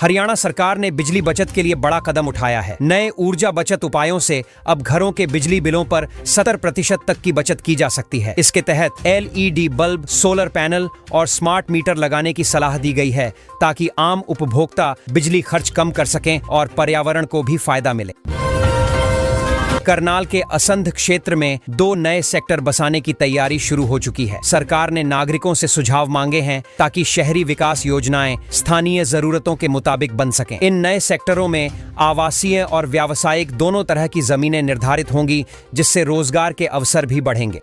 हरियाणा सरकार ने बिजली बचत के लिए बड़ा कदम उठाया है। नए ऊर्जा बचत उपायों से अब घरों के बिजली बिलों पर 70% तक की बचत की जा सकती है। इसके तहत LED बल्ब, सोलर पैनल और स्मार्ट मीटर लगाने की सलाह दी गई है ताकि आम उपभोक्ता बिजली खर्च कम कर सकें और पर्यावरण को भी फायदा मिले। करनाल के असंध क्षेत्र में 2 नए सेक्टर बसाने की तैयारी शुरू हो चुकी है। सरकार ने नागरिकों से सुझाव मांगे हैं ताकि शहरी विकास योजनाएं स्थानीय जरूरतों के मुताबिक बन सकें। इन नए सेक्टरों में आवासीय और व्यावसायिक दोनों तरह की जमीनें निर्धारित होंगी, जिससे रोजगार के अवसर भी बढ़ेंगे।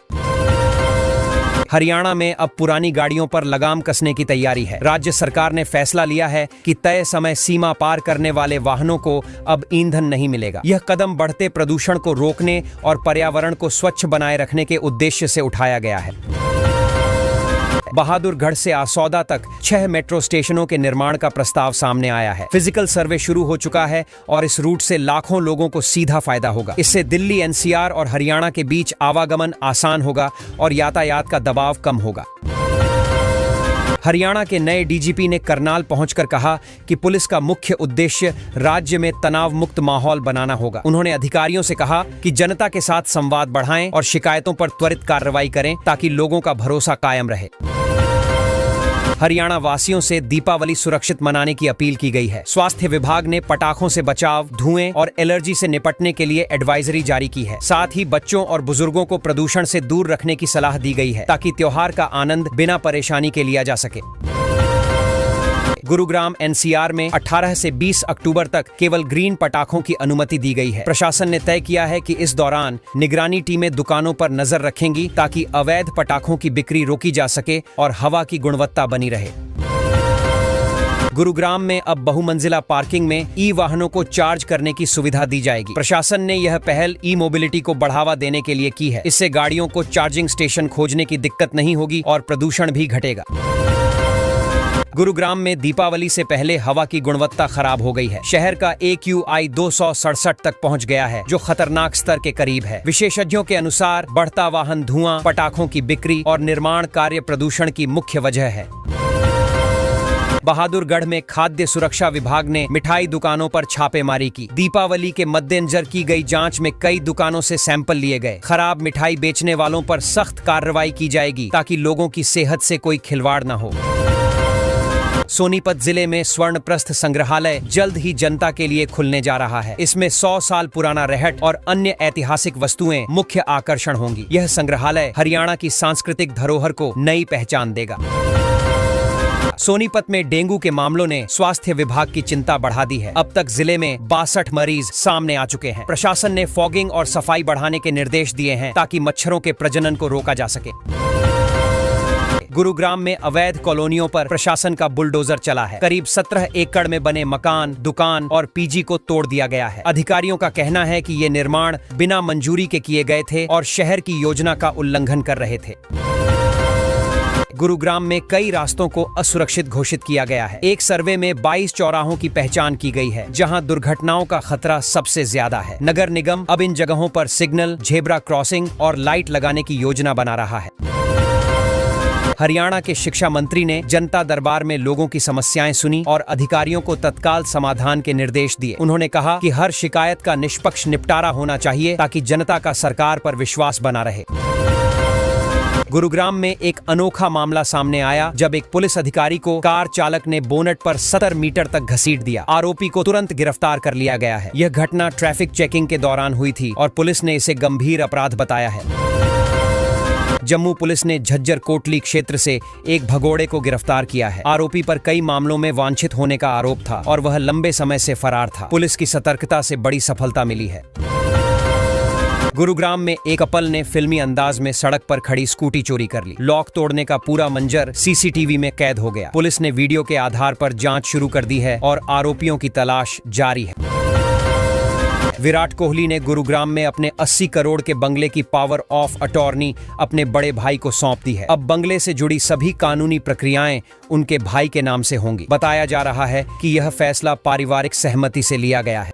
हरियाणा में अब पुरानी गाड़ियों पर लगाम कसने की तैयारी है। राज्य सरकार ने फैसला लिया है कि तय समय सीमा पार करने वाले वाहनों को अब ईंधन नहीं मिलेगा। यह कदम बढ़ते प्रदूषण को रोकने और पर्यावरण को स्वच्छ बनाए रखने के उद्देश्य से उठाया गया है। बहादुरगढ़ से आसौदा तक 6 मेट्रो स्टेशनों के निर्माण का प्रस्ताव सामने आया है। फिजिकल सर्वे शुरू हो चुका है और इस रूट से लाखों लोगों को सीधा फायदा होगा। इससे दिल्ली NCR और हरियाणा के बीच आवागमन आसान होगा और यातायात का दबाव कम होगा। हरियाणा के नए DGP ने करनाल पहुंचकर कहा कि पुलिस का मुख्य उद्देश्य राज्य में तनाव मुक्त माहौल बनाना होगा। उन्होंने अधिकारियों से कहा कि जनता के साथ संवाद बढ़ाएं और शिकायतों पर त्वरित कार्रवाई करें ताकि लोगों का भरोसा कायम रहे। हरियाणा वासियों से दीपावली सुरक्षित मनाने की अपील की गई है। स्वास्थ्य विभाग ने पटाखों से बचाव, धुएं और एलर्जी से निपटने के लिए एडवाइजरी जारी की है। साथ ही बच्चों और बुजुर्गों को प्रदूषण से दूर रखने की सलाह दी गई है ताकि त्योहार का आनंद बिना परेशानी के लिया जा सके। गुरुग्राम NCR में 18 से 20 अक्टूबर तक केवल ग्रीन पटाखों की अनुमति दी गई है। प्रशासन ने तय किया है कि इस दौरान निगरानी टीमें दुकानों पर नजर रखेंगी ताकि अवैध पटाखों की बिक्री रोकी जा सके और हवा की गुणवत्ता बनी रहे। गुरुग्राम में अब बहुमंजिला पार्किंग में वाहनों को चार्ज करने की सुविधा दी जाएगी। प्रशासन ने यह पहल मोबिलिटी को बढ़ावा देने के लिए की है। इससे गाड़ियों को चार्जिंग स्टेशन खोजने की दिक्कत नहीं होगी और प्रदूषण भी घटेगा। गुरुग्राम में दीपावली से पहले हवा की गुणवत्ता खराब हो गई है। शहर का AQI 267 तक पहुंच गया है, जो खतरनाक स्तर के करीब है। विशेषज्ञों के अनुसार बढ़ता वाहन धुआं, पटाखों की बिक्री और निर्माण कार्य प्रदूषण की मुख्य वजह है। बहादुरगढ़ में खाद्य सुरक्षा विभाग ने मिठाई दुकानों पर छापेमारी की। दीपावली के मद्देनजर की गई जांच में कई दुकानों से सैंपल लिए गए। खराब मिठाई बेचने वालों पर सख्त कार्रवाई की जाएगी ताकि लोगों की सेहत से कोई खिलवाड़ न हो। सोनीपत जिले में स्वर्णप्रस्थ संग्रहालय जल्द ही जनता के लिए खुलने जा रहा है। इसमें 100 साल पुराना रहट और अन्य ऐतिहासिक वस्तुएं मुख्य आकर्षण होंगी। यह संग्रहालय हरियाणा की सांस्कृतिक धरोहर को नई पहचान देगा। सोनीपत में डेंगू के मामलों ने स्वास्थ्य विभाग की चिंता बढ़ा दी है। अब तक जिले में 62 मरीज सामने आ चुके हैं। प्रशासन ने फॉगिंग और सफाई बढ़ाने के निर्देश दिए हैं ताकि मच्छरों के प्रजनन को रोका जा सके। गुरुग्राम में अवैध कॉलोनियों पर प्रशासन का बुलडोजर चला है। करीब 17 एकड़ में बने मकान, दुकान और PG को तोड़ दिया गया है। अधिकारियों का कहना है कि ये निर्माण बिना मंजूरी के किए गए थे और शहर की योजना का उल्लंघन कर रहे थे। गुरुग्राम में कई रास्तों को असुरक्षित घोषित किया गया है। एक सर्वे में 22 चौराहों की पहचान की गई है, जहां दुर्घटनाओं का खतरा सबसे ज्यादा है। नगर निगम अब इन जगहों पर सिग्नल, झेब्रा क्रॉसिंग और लाइट लगाने की योजना बना रहा है। हरियाणा के शिक्षा मंत्री ने जनता दरबार में लोगों की समस्याएं सुनी और अधिकारियों को तत्काल समाधान के निर्देश दिए। उन्होंने कहा कि हर शिकायत का निष्पक्ष निपटारा होना चाहिए ताकि जनता का सरकार पर विश्वास बना रहे। गुरुग्राम में एक अनोखा मामला सामने आया जब एक पुलिस अधिकारी को कार चालक ने बोनट पर 70 मीटर तक घसीट दिया। आरोपी को तुरंत गिरफ्तार कर लिया गया है। यह घटना ट्रैफिक चेकिंग के दौरान हुई थी और पुलिस ने इसे गंभीर अपराध बताया है। जम्मू पुलिस ने झज्जर कोटली क्षेत्र से एक भगोड़े को गिरफ्तार किया है। आरोपी पर कई मामलों में वांछित होने का आरोप था और वह लंबे समय से फरार था। पुलिस की सतर्कता से बड़ी सफलता मिली है। गुरुग्राम में एक कपल ने फिल्मी अंदाज में सड़क पर खड़ी स्कूटी चोरी कर ली। लॉक तोड़ने का पूरा मंजर CCTV में कैद हो गया। पुलिस ने वीडियो के आधार पर जांच शुरू कर दी है और आरोपियों की तलाश जारी है। विराट कोहली ने गुरुग्राम में अपने 80 करोड़ के बंगले की पावर ऑफ अटॉर्नी अपने बड़े भाई को सौंप दी है। अब बंगले से जुड़ी सभी कानूनी प्रक्रियाएं उनके भाई के नाम से होंगी। बताया जा रहा है कि यह फैसला पारिवारिक सहमति से लिया गया है।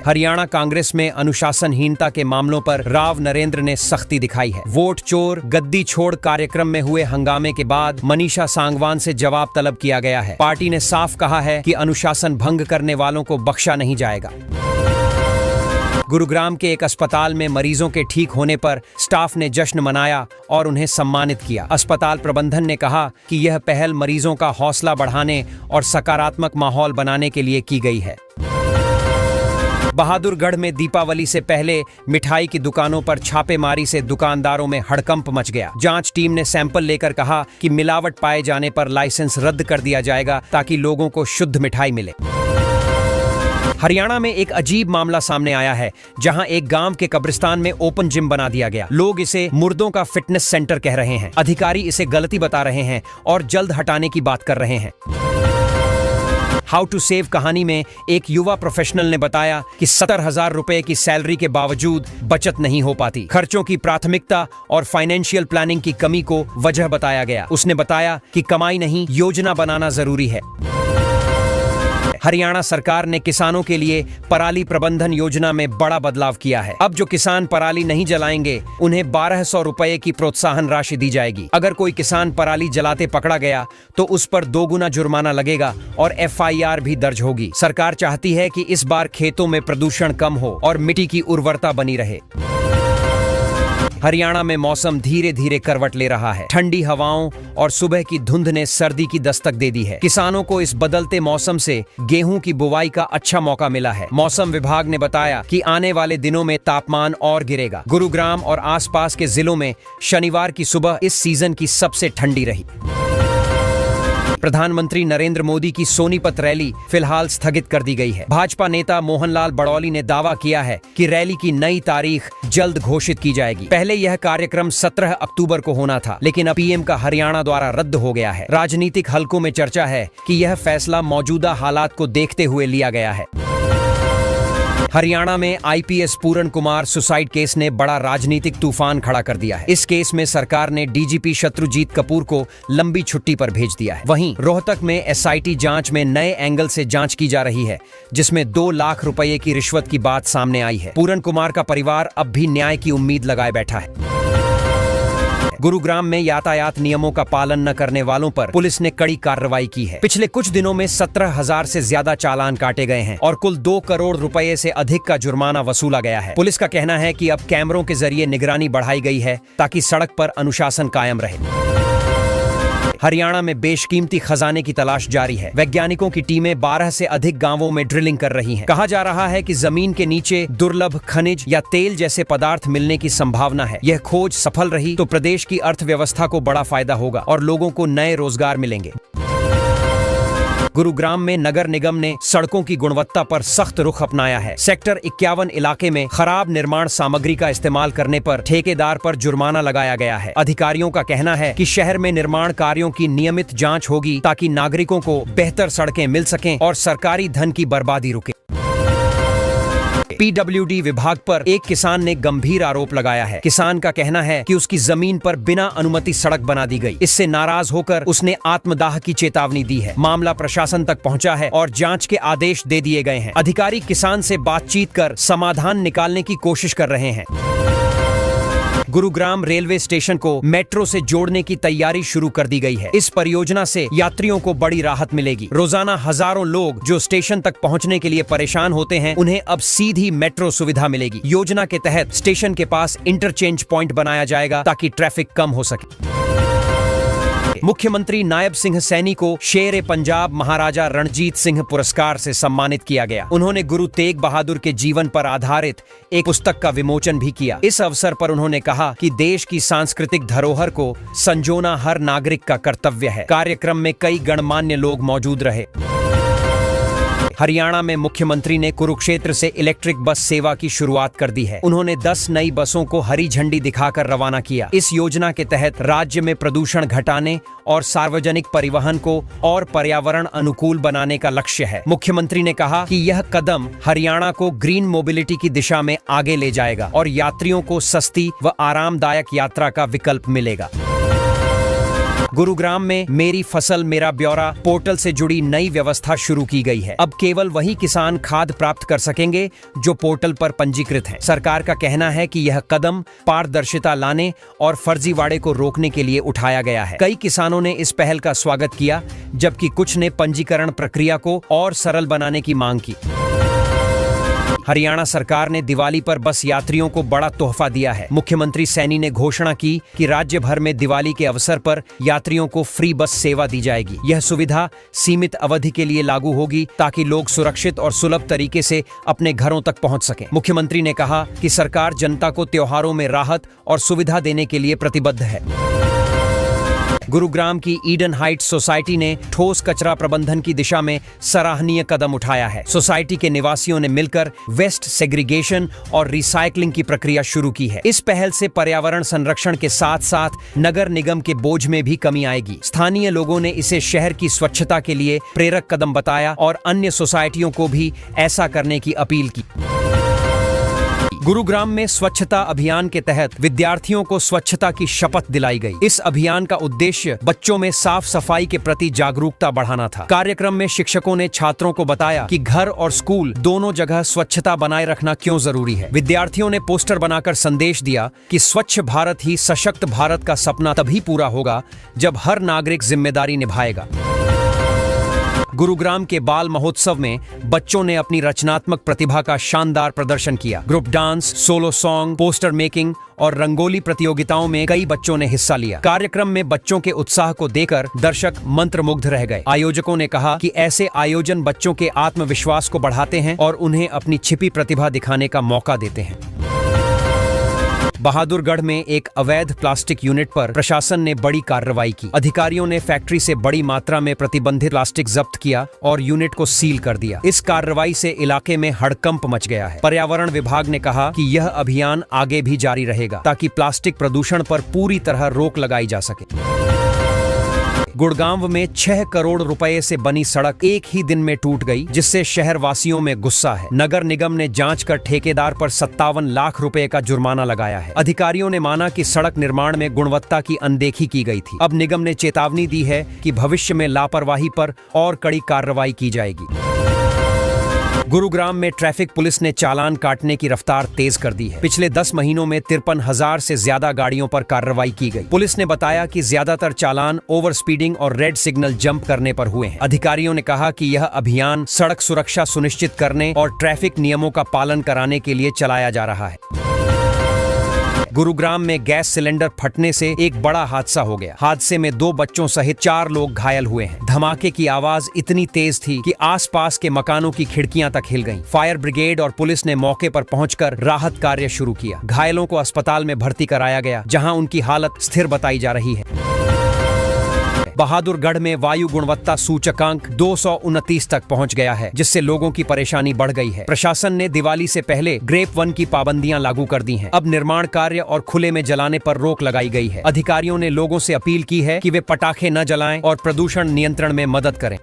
हरियाणा कांग्रेस में अनुशासनहीनता के मामलों पर राव नरेंद्र ने सख्ती दिखाई है। वोट चोर गद्दी छोड़ कार्यक्रम में हुए हंगामे के बाद मनीषा सांगवान से जवाब तलब किया गया है। पार्टी ने साफ कहा है कि अनुशासन भंग करने वालों को बख्शा नहीं जाएगा। गुरुग्राम के एक अस्पताल में मरीजों के ठीक होने पर स्टाफ ने जश्न मनाया और उन्हें सम्मानित किया। अस्पताल प्रबंधन ने कहा कि यह पहल मरीजों का हौसला बढ़ाने और सकारात्मक माहौल बनाने के लिए की गई है। बहादुरगढ़ में दीपावली से पहले मिठाई की दुकानों पर छापेमारी से दुकानदारों में हड़कंप मच गया। जांच टीम ने सैंपल लेकर कहा कि मिलावट पाए जाने पर लाइसेंस रद्द कर दिया जाएगा ताकि लोगों को शुद्ध मिठाई मिले। हरियाणा में एक अजीब मामला सामने आया है, जहां एक गांव के कब्रिस्तान में ओपन जिम बना दिया गया। लोग इसे मुर्दों का फिटनेस सेंटर कह रहे हैं। अधिकारी इसे गलती बता रहे हैं और जल्द हटाने की बात कर रहे हैं। हाउ टू सेव कहानी में एक युवा प्रोफेशनल ने बताया कि 70,000 रुपए की सैलरी के बावजूद बचत नहीं हो पाती। खर्चों की प्राथमिकता और फाइनेंशियल प्लानिंग की कमी को वजह बताया गया। उसने बताया कि कमाई नहीं, योजना बनाना जरूरी है। हरियाणा सरकार ने किसानों के लिए पराली प्रबंधन योजना में बड़ा बदलाव किया है। अब जो किसान पराली नहीं जलाएंगे उन्हें 1200 रुपए की प्रोत्साहन राशि दी जाएगी। अगर कोई किसान पराली जलाते पकड़ा गया तो उस पर 2 गुना जुर्माना लगेगा और FIR भी दर्ज होगी। सरकार चाहती है कि इस बार खेतों में प्रदूषण कम हो और मिट्टी की उर्वरता बनी रहे। हरियाणा में मौसम धीरे धीरे करवट ले रहा है। ठंडी हवाओं और सुबह की धुंध ने सर्दी की दस्तक दे दी है। किसानों को इस बदलते मौसम से गेहूं की बुवाई का अच्छा मौका मिला है। मौसम विभाग ने बताया कि आने वाले दिनों में तापमान और गिरेगा। गुरुग्राम और आसपास के जिलों में शनिवार की सुबह इस सीजन की सबसे ठंडी रही। प्रधानमंत्री नरेंद्र मोदी की सोनीपत रैली फिलहाल स्थगित कर दी गई है। भाजपा नेता मोहनलाल बड़ौली ने दावा किया है कि रैली की नई तारीख जल्द घोषित की जाएगी। पहले यह कार्यक्रम 17 अक्टूबर को होना था, लेकिन अब PM का हरियाणा द्वारा रद्द हो गया है। राजनीतिक हलकों में चर्चा है कि यह फैसला मौजूदा हालात को देखते हुए लिया गया है। हरियाणा में IPS पूरन कुमार सुसाइड केस ने बड़ा राजनीतिक तूफान खड़ा कर दिया है। इस केस में सरकार ने DGP शत्रुजीत कपूर को लंबी छुट्टी पर भेज दिया है। वहीं रोहतक में SIT जांच में नए एंगल से जांच की जा रही है, जिसमें 2 लाख रुपए की रिश्वत की बात सामने आई है। पूरन कुमार का परिवार अब भी न्याय की उम्मीद लगाए बैठा है। गुरुग्राम में यातायात नियमों का पालन न करने वालों पर पुलिस ने कड़ी कार्रवाई की है। पिछले कुछ दिनों में 17,000 से ज्यादा चालान काटे गए हैं और कुल 2 करोड़ रुपए से अधिक का जुर्माना वसूला गया है। पुलिस का कहना है कि अब कैमरों के जरिए निगरानी बढ़ाई गई है ताकि सड़क पर अनुशासन कायम रहे। हरियाणा में बेशकीमती खजाने की तलाश जारी है। वैज्ञानिकों की टीमें 12 से अधिक गांवों में ड्रिलिंग कर रही हैं। कहा जा रहा है कि जमीन के नीचे दुर्लभ खनिज या तेल जैसे पदार्थ मिलने की संभावना है। यह खोज सफल रही तो प्रदेश की अर्थव्यवस्था को बड़ा फायदा होगा और लोगों को नए रोजगार मिलेंगे। गुरुग्राम में नगर निगम ने सड़कों की गुणवत्ता पर सख्त रुख अपनाया है। सेक्टर 51 इलाके में खराब निर्माण सामग्री का इस्तेमाल करने पर ठेकेदार पर जुर्माना लगाया गया है। अधिकारियों का कहना है कि शहर में निर्माण कार्यों की नियमित जांच होगी ताकि नागरिकों को बेहतर सड़कें मिल सकें और सरकारी धन की बर्बादी रुके। PWD विभाग पर एक किसान ने गंभीर आरोप लगाया है। किसान का कहना है कि उसकी जमीन पर बिना अनुमति सड़क बना दी गई। इससे नाराज होकर उसने आत्मदाह की चेतावनी दी है। मामला प्रशासन तक पहुंचा है और जांच के आदेश दे दिए गए हैं। अधिकारी किसान से बातचीत कर समाधान निकालने की कोशिश कर रहे हैं। गुरुग्राम रेलवे स्टेशन को मेट्रो से जोड़ने की तैयारी शुरू कर दी गई है। इस परियोजना से यात्रियों को बड़ी राहत मिलेगी। रोजाना हजारों लोग जो स्टेशन तक पहुंचने के लिए परेशान होते हैं, उन्हें अब सीधी मेट्रो सुविधा मिलेगी। योजना के तहत स्टेशन के पास इंटरचेंज पॉइंट बनाया जाएगा ताकि ट्रैफिक कम हो सके। मुख्यमंत्री नायब सिंह सैनी को शेर पंजाब महाराजा रणजीत सिंह पुरस्कार से सम्मानित किया गया। उन्होंने गुरु तेग बहादुर के जीवन पर आधारित एक पुस्तक का विमोचन भी किया। इस अवसर पर उन्होंने कहा कि देश की सांस्कृतिक धरोहर को संजोना हर नागरिक का कर्तव्य है। कार्यक्रम में कई गणमान्य लोग मौजूद रहे। हरियाणा में मुख्यमंत्री ने कुरुक्षेत्र से इलेक्ट्रिक बस सेवा की शुरुआत कर दी है। उन्होंने 10 नई बसों को हरी झंडी दिखाकर रवाना किया। इस योजना के तहत राज्य में प्रदूषण घटाने और सार्वजनिक परिवहन को और पर्यावरण अनुकूल बनाने का लक्ष्य है। मुख्यमंत्री ने कहा कि यह कदम हरियाणा को ग्रीन मोबिलिटी की दिशा में आगे ले जाएगा और यात्रियों को सस्ती व आरामदायक यात्रा का विकल्प मिलेगा। गुरुग्राम में मेरी फसल मेरा ब्यौरा पोर्टल से जुड़ी नई व्यवस्था शुरू की गई है। अब केवल वही किसान खाद प्राप्त कर सकेंगे जो पोर्टल पर पंजीकृत हैं। सरकार का कहना है कि यह कदम पारदर्शिता लाने और फर्जीवाड़े को रोकने के लिए उठाया गया है। कई किसानों ने इस पहल का स्वागत किया, जबकि कुछ ने पंजीकरण प्रक्रिया को और सरल बनाने की मांग की। हरियाणा सरकार ने दिवाली पर बस यात्रियों को बड़ा तोहफा दिया है। मुख्यमंत्री सैनी ने घोषणा की कि राज्य भर में दिवाली के अवसर पर यात्रियों को फ्री बस सेवा दी जाएगी। यह सुविधा सीमित अवधि के लिए लागू होगी ताकि लोग सुरक्षित और सुलभ तरीके से अपने घरों तक पहुंच सकें। मुख्यमंत्री ने कहा कि सरकार जनता को त्योहारों में राहत और सुविधा देने के लिए प्रतिबद्ध है। गुरुग्राम की ईडन हाइट्स सोसाइटी ने ठोस कचरा प्रबंधन की दिशा में सराहनीय कदम उठाया है। सोसाइटी के निवासियों ने मिलकर वेस्ट सेग्रीगेशन और रिसाइकलिंग की प्रक्रिया शुरू की है। इस पहल से पर्यावरण संरक्षण के साथ साथ नगर निगम के बोझ में भी कमी आएगी। स्थानीय लोगों ने इसे शहर की स्वच्छता के लिए प्रेरक कदम बताया और अन्य सोसाइटियों को भी ऐसा करने की अपील की। गुरुग्राम में स्वच्छता अभियान के तहत विद्यार्थियों को स्वच्छता की शपथ दिलाई गई। इस अभियान का उद्देश्य बच्चों में साफ सफाई के प्रति जागरूकता बढ़ाना था। कार्यक्रम में शिक्षकों ने छात्रों को बताया कि घर और स्कूल दोनों जगह स्वच्छता बनाए रखना क्यों जरूरी है। विद्यार्थियों ने पोस्टर बनाकर संदेश दिया कि स्वच्छ भारत ही सशक्त भारत का सपना तभी पूरा होगा जब हर नागरिक जिम्मेदारी निभाएगा। गुरुग्राम के बाल महोत्सव में बच्चों ने अपनी रचनात्मक प्रतिभा का शानदार प्रदर्शन किया। Group dance, solo song, poster making और रंगोली प्रतियोगिताओं में कई बच्चों ने हिस्सा लिया। कार्यक्रम में बच्चों के उत्साह को देखकर दर्शक मंत्रमुग्ध रह गए। आयोजकों ने कहा कि ऐसे आयोजन बच्चों के आत्मविश्वास को बढ़ाते हैं और उन्हें अपनी छिपी प्रतिभा दिखाने का मौका देते हैं। बहादुरगढ़ में एक अवैध प्लास्टिक यूनिट पर प्रशासन ने बड़ी कार्रवाई की। अधिकारियों ने फैक्ट्री से बड़ी मात्रा में प्रतिबंधित प्लास्टिक जब्त किया और यूनिट को सील कर दिया। इस कार्रवाई से इलाके में हड़कंप मच गया है। पर्यावरण विभाग ने कहा कि यह अभियान आगे भी जारी रहेगा ताकि प्लास्टिक प्रदूषण पर पूरी तरह रोक लगाई जा सके। गुड़गांव में 6 करोड़ रुपए से बनी सड़क एक ही दिन में टूट गई, जिससे शहर वासियों में गुस्सा है। नगर निगम ने जांच कर ठेकेदार पर 57 लाख रुपए का जुर्माना लगाया है। अधिकारियों ने माना कि सड़क निर्माण में गुणवत्ता की अनदेखी की गई थी। अब निगम ने चेतावनी दी है कि भविष्य में लापरवाही पर और कड़ी कार्रवाई की जाएगी। गुरुग्राम में ट्रैफिक पुलिस ने चालान काटने की रफ्तार तेज कर दी है। पिछले 10 महीनों में 53,000 से ज्यादा गाड़ियों पर कार्रवाई की गई। पुलिस ने बताया कि ज्यादातर चालान ओवर स्पीडिंग और रेड सिग्नल जंप करने पर हुए हैं। अधिकारियों ने कहा कि यह अभियान सड़क सुरक्षा सुनिश्चित करने और ट्रैफिक नियमों का पालन कराने के लिए चलाया जा रहा है। गुरुग्राम में गैस सिलेंडर फटने से एक बड़ा हादसा हो गया। हादसे में 2 बच्चों सहित 4 लोग घायल हुए हैं। धमाके की आवाज इतनी तेज थी कि आसपास के मकानों की खिड़कियां तक हिल गईं। फायर ब्रिगेड और पुलिस ने मौके पर पहुंचकर राहत कार्य शुरू किया। घायलों को अस्पताल में भर्ती कराया गया, जहां उनकी हालत स्थिर बताई जा रही है। बहादुरगढ़ में वायु गुणवत्ता सूचकांक 229 तक पहुंच गया है, जिससे लोगों की परेशानी बढ़ गई है। प्रशासन ने दिवाली से पहले ग्रेप वन की पाबंदियां लागू कर दी हैं। अब निर्माण कार्य और खुले में जलाने पर रोक लगाई गई है। अधिकारियों ने लोगों से अपील की है कि वे पटाखे न जलाएं और प्रदूषण नियंत्रण में मदद करें।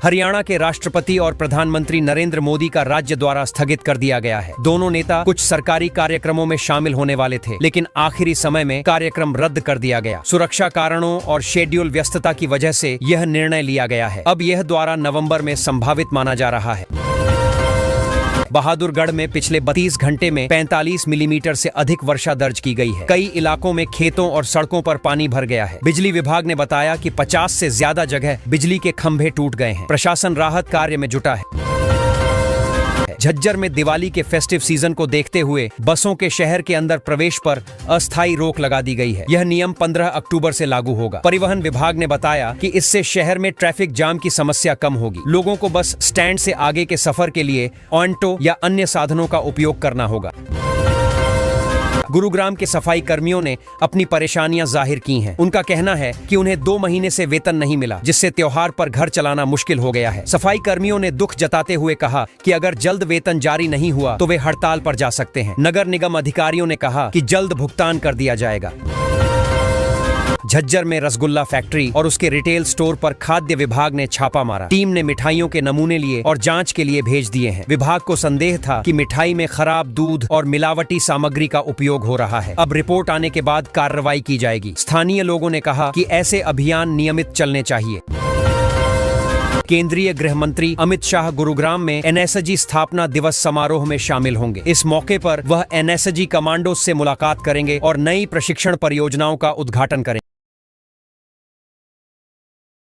हरियाणा के राष्ट्रपति और प्रधानमंत्री नरेंद्र मोदी का राज्य द्वारा स्थगित कर दिया गया है। दोनों नेता कुछ सरकारी कार्यक्रमों में शामिल होने वाले थे, लेकिन आखिरी समय में कार्यक्रम रद्द कर दिया गया। सुरक्षा कारणों और शेड्यूल व्यस्तता की वजह से यह निर्णय लिया गया है। अब यह दौरा नवंबर में संभावित माना जा रहा है। बहादुरगढ़ में पिछले 32 घंटे में 45 मिलीमीटर से अधिक वर्षा दर्ज की गई है। कई इलाकों में खेतों और सड़कों पर पानी भर गया है। बिजली विभाग ने बताया कि 50 से ज्यादा जगह बिजली के खंभे टूट गए हैं। प्रशासन राहत कार्य में जुटा है। झज्जर में दिवाली के फेस्टिव सीजन को देखते हुए बसों के शहर के अंदर प्रवेश पर अस्थायी रोक लगा दी गई है। यह नियम 15 अक्टूबर से लागू होगा। परिवहन विभाग ने बताया कि इससे शहर में ट्रैफिक जाम की समस्या कम होगी। लोगों को बस स्टैंड से आगे के सफर के लिए ऑटो या अन्य साधनों का उपयोग करना होगा। गुरुग्राम के सफाई कर्मियों ने अपनी परेशानियां जाहिर की हैं। उनका कहना है कि उन्हें 2 महीने से वेतन नहीं मिला, जिससे त्योहार पर घर चलाना मुश्किल हो गया है। सफाई कर्मियों ने दुख जताते हुए कहा कि अगर जल्द वेतन जारी नहीं हुआ तो वे हड़ताल पर जा सकते हैं। नगर निगम अधिकारियों ने कहा कि जल्द भुगतान कर दिया जाएगा। झज्जर में रसगुल्ला फैक्ट्री और उसके रिटेल स्टोर पर खाद्य विभाग ने छापा मारा। टीम ने मिठाइयों के नमूने लिए और जांच के लिए भेज दिए हैं। विभाग को संदेह था कि मिठाई में खराब दूध और मिलावटी सामग्री का उपयोग हो रहा है। अब रिपोर्ट आने के बाद कार्रवाई की जाएगी। स्थानीय लोगों ने कहा कि ऐसे अभियान नियमित चलने चाहिए। केंद्रीय गृह मंत्री अमित शाह गुरुग्राम में एनएसजी स्थापना दिवस समारोह में शामिल होंगे। इस मौके पर वह एनएसजी कमांडो से मुलाकात करेंगे और नई प्रशिक्षण परियोजनाओं का उद्घाटन करेंगे।